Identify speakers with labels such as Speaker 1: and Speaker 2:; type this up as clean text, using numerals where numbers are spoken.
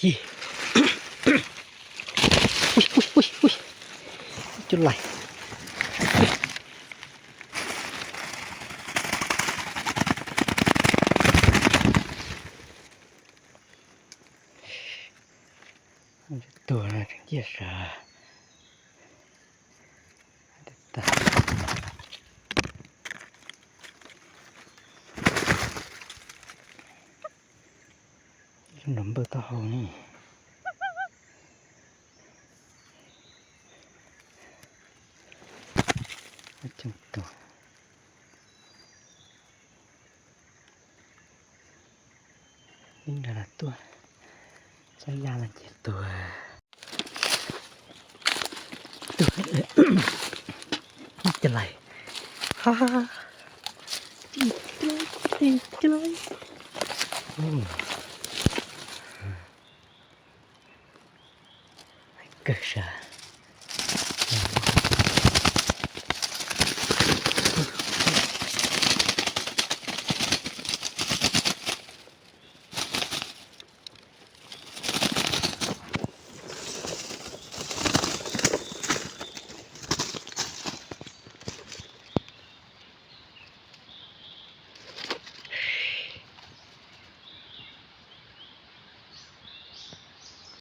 Speaker 1: gì ui ui ui ui chút lạiตัวนะทั้งเยอะสาตาขนมเบอร์ตาหงจังตัวนี่น่ารักตัวใช้ยาละ7 ตัวตัวจะไหลฮ่าฮ่าจะไหลเกิดอะไร